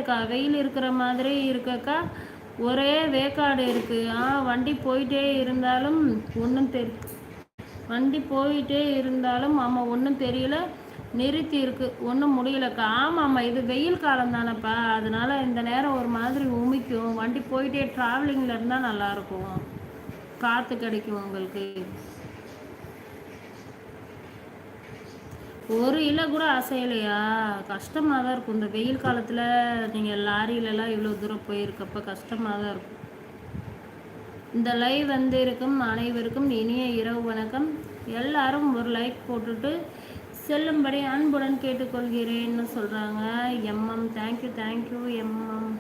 இருக்கா? வெயில் இருக்கிற மாதிரி இருக்கக்கா? ஒரே வேக்காடு இருக்கு. வண்டி போயிட்டே இருந்தாலும் ஒன்றும் வண்டி போயிட்டே இருந்தாலும் ஆமாம் ஒன்றும் தெரியல. நிறுத்தி இருக்கு, ஒன்றும் முடியலக்கா. ஆமாம்மா, இது வெயில் காலம் தானேப்பா, அதனால இந்த நேரம் ஒரு மாதிரி உமிக்கும். வண்டி போயிட்டே ட்ராவலிங்கில் இருந்தால் நல்லாயிருக்கும், காற்று கிடைக்கும் உங்களுக்கு. ஒரு இலை கூட அசையலையா? கஷ்டமாக தான் இருக்கும் இந்த வெயில் காலத்தில். நீங்கள் லாரியிலலாம் இவ்வளோ தூரம் போயிருக்கப்ப கஷ்டமாக தான் இருக்கும். இந்த லைவ் வந்து இருக்கும் அனைவருக்கும் இனிய இரவு வணக்கம். எல்லாரும் ஒரு லைக் போட்டுட்டு செல்லும்படி அன்புடன் கேட்டுக்கொள்கிறேன்னு சொல்கிறாங்க. எம்எம் தேங்க்யூ தேங்க்யூ எம்எம்.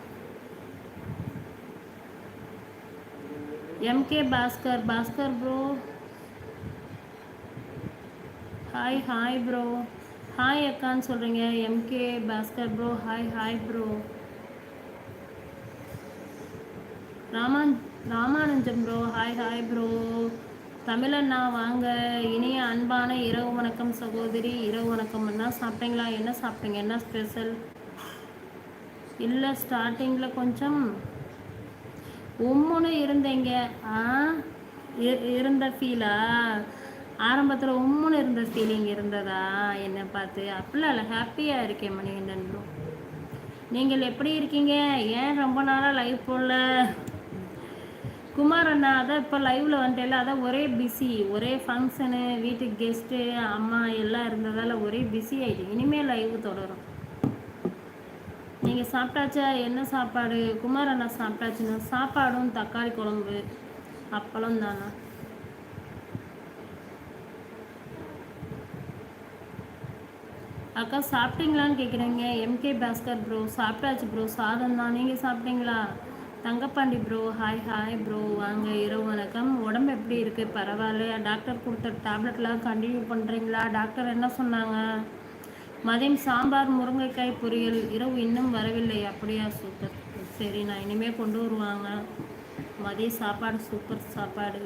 M K Bhaskar bro hi hi bro. Hi அக்கான்னு சொல்கிறீங்க. M K Bhaskar bro hi bro. Ramanujam bro hi bro. தமிழண்ணா வாங்க. இனிய அன்பான இரவு வணக்கம் சகோதரி. இரவு வணக்கம். என்ன சாப்பிட்டீங்களா? என்ன சாப்பிட்டீங்க? என்ன ஸ்பெஷல்? இல்லை, ஸ்டார்டிங்கில் கொஞ்சம் உம்முன்னு இருந்தீங்க. இருந்த ஃபீலா? ஆரம்பத்தில் உம்முன்னு இருந்த ஃபீலிங் இருந்ததா என்னை பார்த்து? அப்படிலாம் இல்லை, ஹாப்பியாக இருக்கேன் மணிகண்டன் ப்ரோ. நீங்கள் எப்படி இருக்கீங்க? ஏன் ரொம்ப நாளாக லைவ் போடல? குமார் அண்ணா அதான் இப்போ லைவில் வந்துட்டேல, அதான் ஒரே பிஸி, ஒரே ஃபங்க்ஷனு, வீட்டுக்கு கெஸ்ட்டு, அம்மா எல்லாம் இருந்ததால் ஒரே பிஸி ஆகிட்டு. இனிமேல் லைவ் தொடரும். நீங்கள் சாப்பிட்டாச்சா? என்ன சாப்பாடு? குமார் அண்ணா சாப்பிட்டாச்சுன்னா சாப்பாடும் தக்காளி குழம்பு அப்பளம் தானா? அக்கா சாப்பிட்டீங்களான்னு கேட்குறீங்க. எம்கே பாஸ்கர் ப்ரோ சாப்பிட்டாச்சு ப்ரோ, சாதம் தான். நீங்கள் சாப்பிட்டீங்களா? தங்கப்பாண்டி ப்ரோ ஹாய் ப்ரோ வாங்க. இரவு வணக்கம். உடம்பு எப்படி இருக்குது? பரவாயில்லையா? டாக்டர் கொடுத்த டேப்லெட்லாம் கண்டினியூ பண்ணுறீங்களா? டாக்டர் என்ன சொன்னாங்க? மதியம் சாம்பார் முருங்கைக்காய் பொரியல். இரவு இன்னும் வரவில்லை. அப்படியா? சூப்பர். சரி, நான் இனிமேல் கொண்டு வருவாங்க. மதிய சாப்பாடு சூப்பர் சாப்பாடு.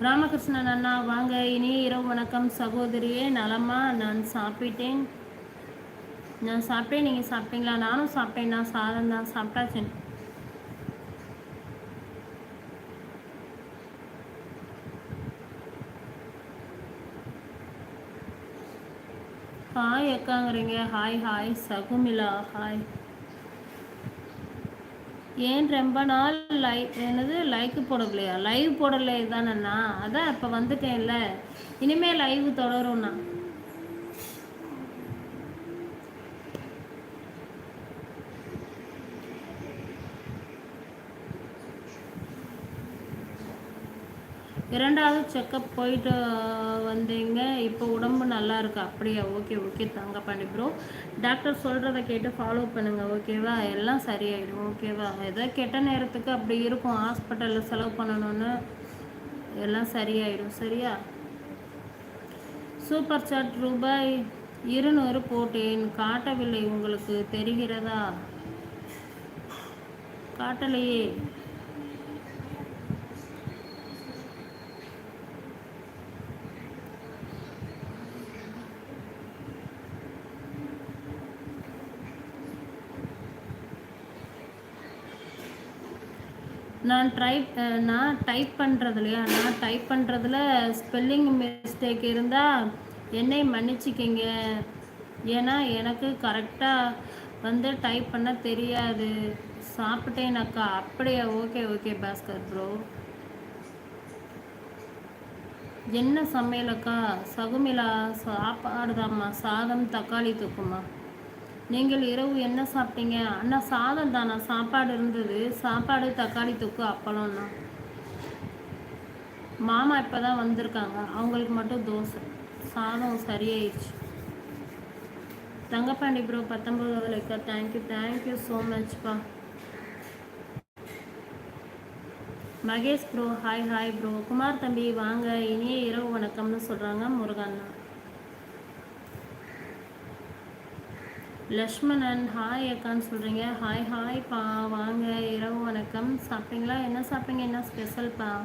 ராமகிருஷ்ணன் அண்ணா வாங்க. இனிய இரவு வணக்கம் சகோதரியே. நலமா? நான் சாப்பிட்டேன். நீங்கள் சாப்பிட்டீங்களா? நானும் சாப்பிட்டேன். நான் சாதம் தான் சாப்பிட்டாச்சு. ஹாய் அக்காங்கிறீங்க. Hi Sakumila hi. ஏன் ரொம்ப நாள் லைக் போடலையா? லைவ் போடலை தானண்ணா? அதான் இப்போ வந்துட்டேன்ல, இனிமேல் லைவ் தொடரும்ண்ணா. இரண்டாவது செக்கப் போயிட்டு வந்தீங்க, இப்போ உடம்பு நல்லா இருக்கு. அப்படியா? Okay Thangapandi bro. டாக்டர் சொல்கிறத கேட்டு ஃபாலோ பண்ணுங்கள், ஓகேவா? எல்லாம் சரியாயிடும், ஓகேவா? ஏதோ கெட்ட நேரத்துக்கு அப்படி இருக்கும், ஹாஸ்பிட்டலில் செலவு பண்ணணும்னு. எல்லாம் சரியாயிடும், சரியா? சூப்பர் சாட் ரூபாய் 200 போட்டேன், காட்டவில்லை. உங்களுக்கு தெரிகிறதா? காட்டலையே. நான் டைப் பண்ணுறதுல ஸ்பெல்லிங் மிஸ்டேக் இருந்தால் என்னை மன்னிச்சிக்கிங்க. ஏன்னா எனக்கு கரெக்டாக வந்து டைப் பண்ண தெரியாது. சாப்பிட்டேனாக்கா? அப்படியா? Okay Bhaskar bro. என்ன சமையலக்கா? சகுமிலா சாப்பாடுதாம்மா, சாதம் தக்காளி தொக்குமா. நீங்கள் இரவு என்ன சாப்பிட்டீங்க? அண்ணா சாதம் தானா? சாப்பாடு இருந்தது, சாப்பாடு தக்காளி தொக்கு அப்பளம்ண்ணா. மாமா இப்போ தான் வந்திருக்காங்க, அவங்களுக்கு மட்டும் தோசை. சாதம் சரியாயிடுச்சு. தங்கப்பாண்டி ப்ரோ 19 லைக்கா? தேங்க்யூ ஸோ மச்ப்பா. Mahesh bro hi bro. Kumar தம்பி வாங்க. இனிய இரவு வணக்கம்னு சொல்கிறாங்க முருகண்ணா. லக்ஷ்மணன் ஹாய் அக்கான்னு சொல்கிறீங்க. ஹாய்ப்பா வாங்க. இரவு வணக்கம். சாப்பிட்டீங்களா? என்ன சாப்பிட்டீங்க? என்ன ஸ்பெஷல்ப்பா?